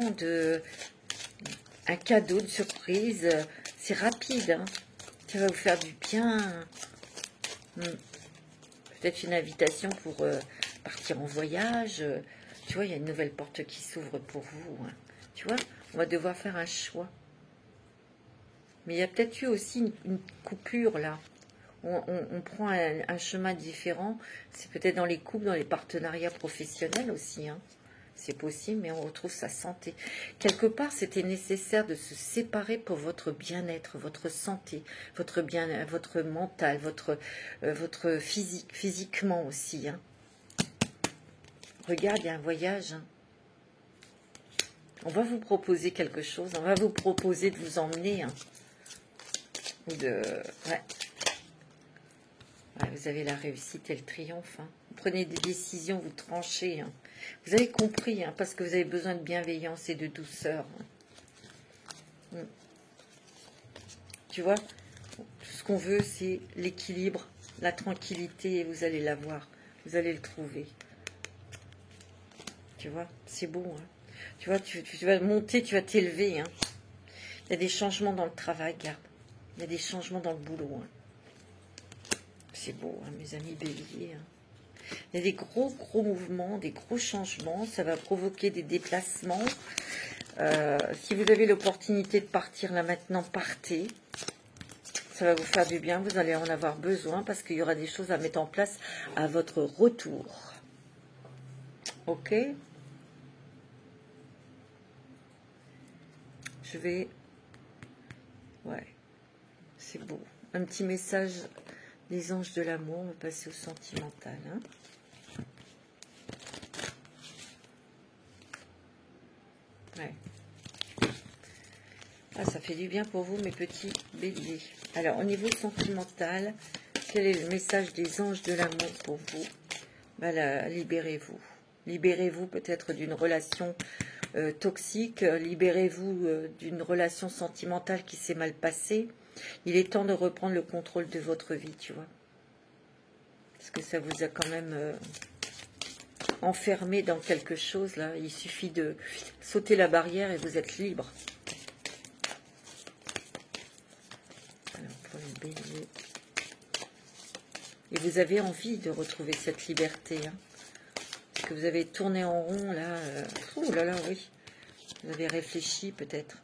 un cadeau de surprise. C'est rapide, hein. Ça va vous faire du bien. Peut-être une invitation pour partir en voyage. Tu vois, il y a une nouvelle porte qui s'ouvre pour vous. Hein. Tu vois, on va devoir faire un choix. Mais il y a peut-être eu aussi une coupure là. On prend un chemin différent. C'est peut-être dans les couples, dans les partenariats professionnels aussi. Hein. C'est possible, mais on retrouve sa santé. Quelque part, c'était nécessaire de se séparer pour votre bien-être, votre santé, votre mental, votre physiquement aussi. Hein. Regarde, il y a un voyage. Hein. On va vous proposer quelque chose. On va vous proposer de vous emmener. Hein, ou de... Ouais. Ouais, vous avez la réussite et le triomphe. Hein. Vous prenez des décisions, vous tranchez. Hein. Vous avez compris, hein, parce que vous avez besoin de bienveillance et de douceur. Hein. Tu vois, tout ce qu'on veut, c'est l'équilibre, la tranquillité, et vous allez l'avoir. Vous allez le trouver. Tu vois, c'est beau. Hein. Tu vois, tu vas monter, tu vas t'élever. Hein. Il y a des changements dans le travail, regarde. Il y a des changements dans le boulot. Hein. C'est beau, hein, mes amis béliers. Hein. Il y a des gros mouvements, des gros changements. Ça va provoquer des déplacements. Si vous avez l'opportunité de partir là maintenant, partez. Ça va vous faire du bien. Vous allez en avoir besoin parce qu'il y aura des choses à mettre en place à votre retour. Ok? Je vais... Ouais, c'est beau. Un petit message des anges de l'amour. On va passer au sentimental. Hein. Ouais. Ah, ça fait du bien pour vous, mes petits béliers. Alors, au niveau sentimental, quel est le message des anges de l'amour pour vous? Ben, libérez-vous. Libérez-vous peut-être d'une relation toxique. Libérez-vous d'une relation sentimentale qui s'est mal passée. Il est temps de reprendre le contrôle de votre vie, tu vois. Parce que ça vous a quand même enfermé dans quelque chose, là. Il suffit de sauter la barrière et vous êtes libre. Alors, pour les béliers. Et vous avez envie de retrouver cette liberté, hein. Parce que vous avez tourné en rond, là. Ouh là là, oui. Vous avez réfléchi, peut-être.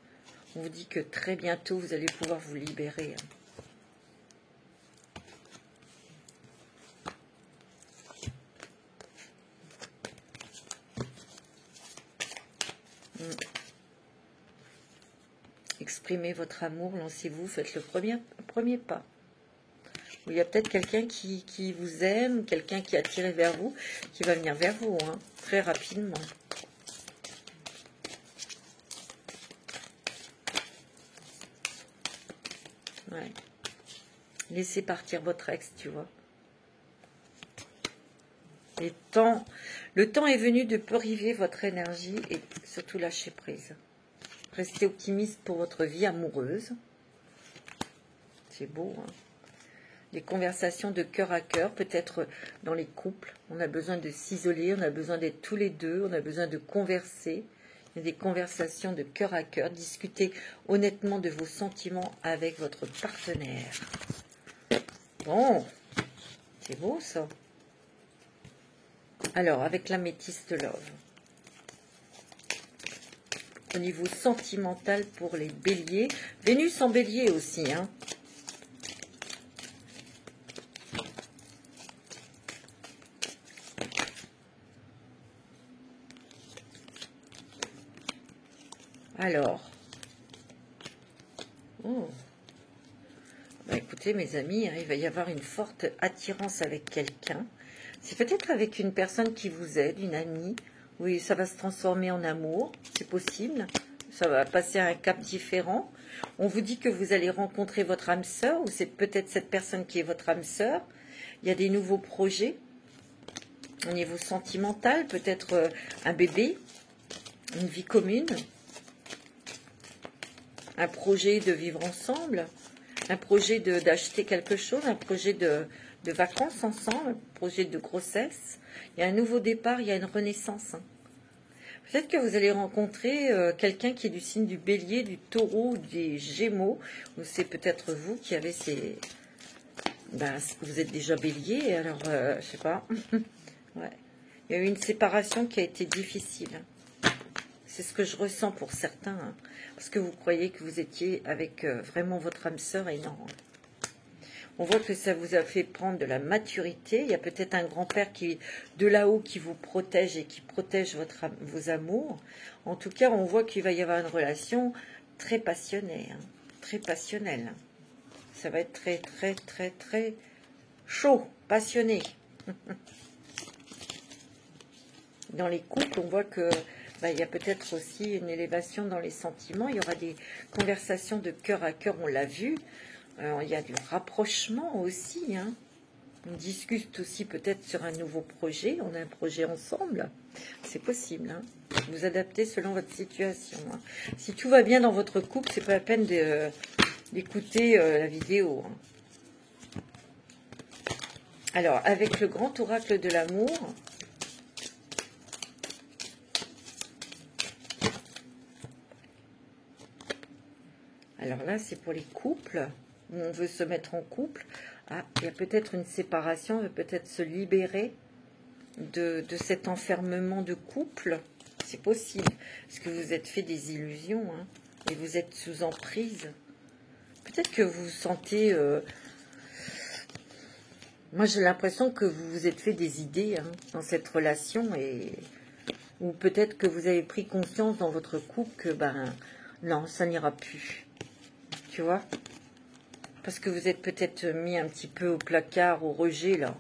On vous dit que très bientôt, vous allez pouvoir vous libérer. Hein. Exprimez votre amour, lancez-vous, faites le premier pas. Il y a peut-être quelqu'un qui vous aime, quelqu'un qui est attiré vers vous, qui va venir vers vous, hein, très rapidement. Ouais. Laissez partir votre ex, tu vois. Le temps est venu de purifier votre énergie et surtout lâcher prise. Restez optimiste pour votre vie amoureuse. C'est beau, hein. Des conversations de cœur à cœur, peut-être dans les couples. On a besoin de s'isoler, on a besoin d'être tous les deux, on a besoin de converser. Il y a des conversations de cœur à cœur. Discutez honnêtement de vos sentiments avec votre partenaire. Bon, c'est beau ça. Alors, avec l'améthyste love. Au niveau sentimental pour les béliers. Vénus en bélier aussi, hein. Alors, bah écoutez mes amis, hein, il va y avoir une forte attirance avec quelqu'un. C'est peut-être avec une personne qui vous aide, une amie. Oui, ça va se transformer en amour, c'est possible. Ça va passer à un cap différent. On vous dit que vous allez rencontrer votre âme sœur, ou c'est peut-être cette personne qui est votre âme sœur. Il y a des nouveaux projets au niveau sentimental, peut-être un bébé, une vie commune. Un projet de vivre ensemble, un projet d'acheter quelque chose, un projet de vacances ensemble, un projet de grossesse. Il y a un nouveau départ, il y a une renaissance. Hein. Peut-être que vous allez rencontrer quelqu'un qui est du signe du bélier, du taureau, des gémeaux, ou c'est peut-être vous qui avez ces... Ben, vous êtes déjà bélier, alors je sais pas. Ouais. Il y a eu une séparation qui a été difficile. C'est ce que je ressens pour certains, hein, parce que vous croyez que vous étiez avec vraiment votre âme sœur et non. On voit que ça vous a fait prendre de la maturité. Il y a peut-être un grand-père qui de là-haut qui vous protège et qui protège vos amours. En tout cas, on voit qu'il va y avoir une relation très passionnée, hein, très passionnelle. Ça va être très, très, très, très chaud, passionné. Dans les couples, on voit que bah, il y a peut-être aussi une élévation dans les sentiments. Il y aura des conversations de cœur à cœur, on l'a vu. Il y a du rapprochement aussi, hein. On discute aussi peut-être sur un nouveau projet. On a un projet ensemble. C'est possible, hein. Vous adaptez selon votre situation, hein. Si tout va bien dans votre couple, c'est pas la peine d'écouter la vidéo, hein. Alors, avec le grand oracle de l'amour, alors là, c'est pour les couples, où on veut se mettre en couple. Ah, il y a peut-être une séparation, on veut peut-être se libérer de cet enfermement de couple. C'est possible, parce que vous êtes fait des illusions, hein, et vous êtes sous emprise. Peut-être que vous vous sentez... moi, j'ai l'impression que vous vous êtes fait des idées, hein, dans cette relation, ou peut-être que vous avez pris conscience dans votre couple que, ben, non, ça n'ira plus. Tu vois? Parce que vous êtes peut-être mis un petit peu au placard, au rejet, là.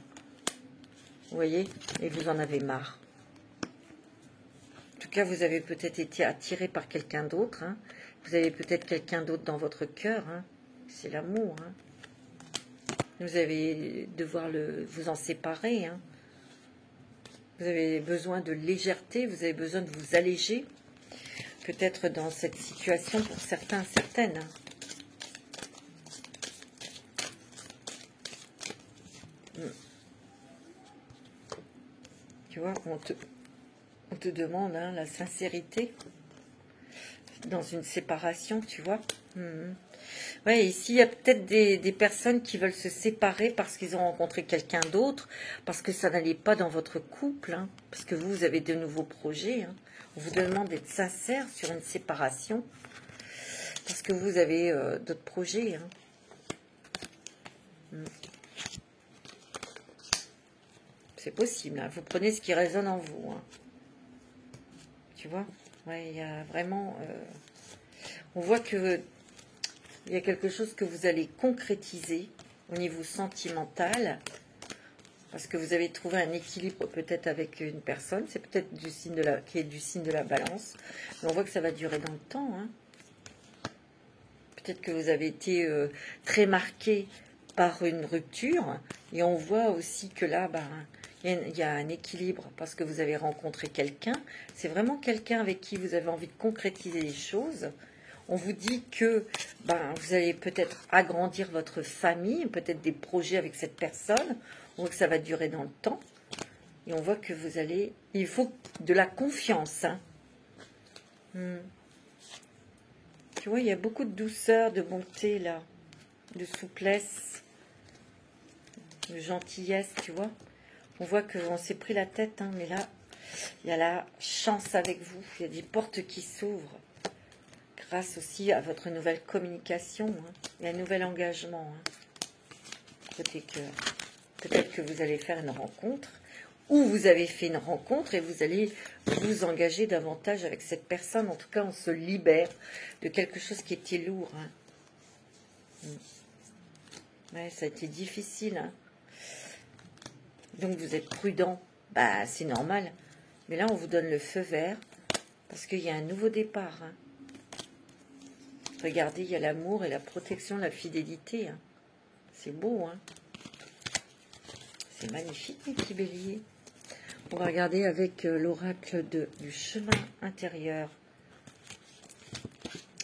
Vous voyez? Et vous en avez marre. En tout cas, vous avez peut-être été attiré par quelqu'un d'autre, hein. Vous avez peut-être quelqu'un d'autre dans votre cœur, hein. C'est l'amour, hein. Vous allez devoir vous en séparer, hein. Vous avez besoin de légèreté, vous avez besoin de vous alléger. Peut-être dans cette situation pour certains, certaines. Tu vois, on te demande, hein, la sincérité dans une séparation, tu vois. Ouais, ici, il y a peut-être des personnes qui veulent se séparer parce qu'ils ont rencontré quelqu'un d'autre, parce que ça n'allait pas dans votre couple, hein, parce que vous avez de nouveaux projets, hein. On vous demande d'être sincère sur une séparation, parce que vous avez d'autres projets, hein. C'est possible, hein. Vous prenez ce qui résonne en vous, hein. Tu vois? Ouais, il y a vraiment... on voit que il y a quelque chose que vous allez concrétiser au niveau sentimental, parce que vous avez trouvé un équilibre peut-être avec une personne. C'est peut-être du signe qui est du signe de la balance. Mais on voit que ça va durer dans le temps, hein. Peut-être que vous avez été très marqué par une rupture. Et on voit aussi que là, ben, il y a un équilibre parce que vous avez rencontré quelqu'un. C'est vraiment quelqu'un avec qui vous avez envie de concrétiser les choses. On vous dit que ben, vous allez peut-être agrandir votre famille, peut-être des projets avec cette personne. On voit que ça va durer dans le temps. Et on voit que vous allez... Il faut de la confiance, hein. Tu vois, il y a beaucoup de douceur, de bonté, là. De souplesse, de gentillesse, tu vois. On voit qu'on s'est pris la tête, hein, mais là, il y a la chance avec vous. Il y a des portes qui s'ouvrent. Grâce aussi à votre nouvelle communication, hein, et un nouvel engagement, hein, côté cœur. Peut-être que vous allez faire une rencontre, ou vous avez fait une rencontre et vous allez vous engager davantage avec cette personne. En tout cas, on se libère de quelque chose qui était lourd, hein. Ouais, ça a été difficile, hein. Donc vous êtes prudent, bah c'est normal. Mais là, on vous donne le feu vert parce qu'il y a un nouveau départ, hein. Regardez, il y a l'amour et la protection, la fidélité, hein. C'est beau, hein. C'est magnifique, mes petits béliers. On va regarder avec l'oracle du chemin intérieur.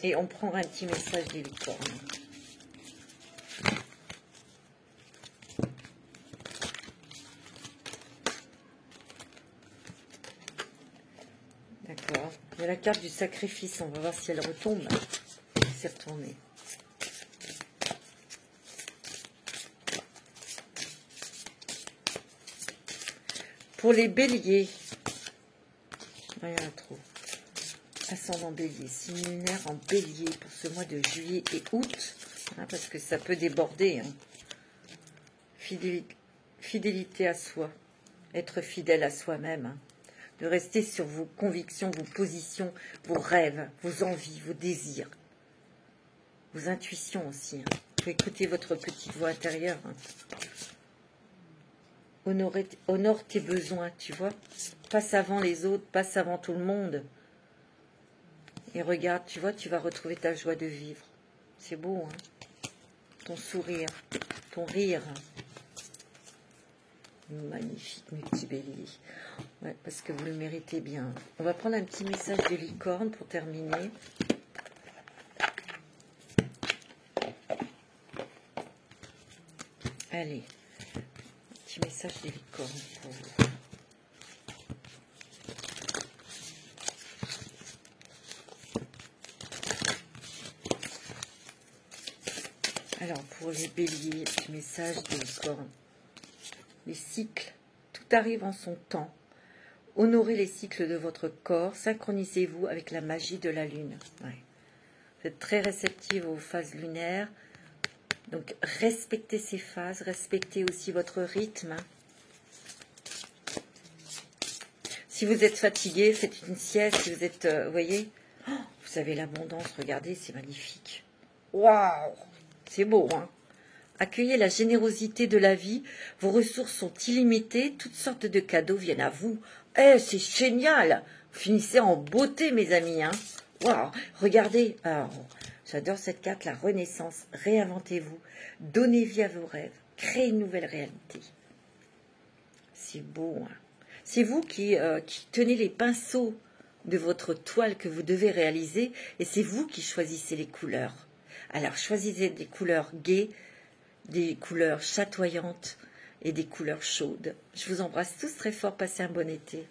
Et on prend un petit message des licornes. D'accord. Il y a la carte du sacrifice. On va voir si elle retombe. C'est retourné. Pour les béliers, il y en a trop. Ascendant bélier, signe lunaire en bélier pour ce mois de juillet et août, hein, parce que ça peut déborder, hein. Fidélité à soi, être fidèle à soi-même, hein. De rester sur vos convictions, vos positions, vos rêves, vos envies, vos désirs, vos intuitions aussi, hein. Il faut écouter votre petite voix intérieure, hein. Honore tes besoins, tu vois. Passe avant les autres, passe avant tout le monde. Et regarde, tu vois, tu vas retrouver ta joie de vivre. C'est beau, hein? Ton sourire, ton rire. Magnifique multibélier. Ouais, parce que vous le méritez bien. On va prendre un petit message de licorne pour terminer. Allez, un petit message de licorne pour vous. Alors, pour les béliers, petit message de licorne. Les cycles, tout arrive en son temps. Honorez les cycles de votre corps, synchronisez-vous avec la magie de la lune. Ouais. Vous êtes très réceptive aux phases lunaires, donc respectez ces phases, respectez aussi votre rythme. Si vous êtes fatigué, faites une sieste. Si vous êtes, vous voyez, oh, vous avez l'abondance, regardez, c'est magnifique. Waouh, c'est beau, hein? Accueillez la générosité de la vie, vos ressources sont illimitées, toutes sortes de cadeaux viennent à vous. Eh, c'est génial! Vous finissez en beauté, mes amis, hein? Waouh, regardez, alors, j'adore cette carte, la renaissance. Réinventez-vous, donnez vie à vos rêves, créez une nouvelle réalité. C'est beau, hein? C'est vous qui tenez les pinceaux de votre toile que vous devez réaliser et c'est vous qui choisissez les couleurs. Alors, choisissez des couleurs gaies, des couleurs chatoyantes et des couleurs chaudes. Je vous embrasse tous très fort, passez un bon été.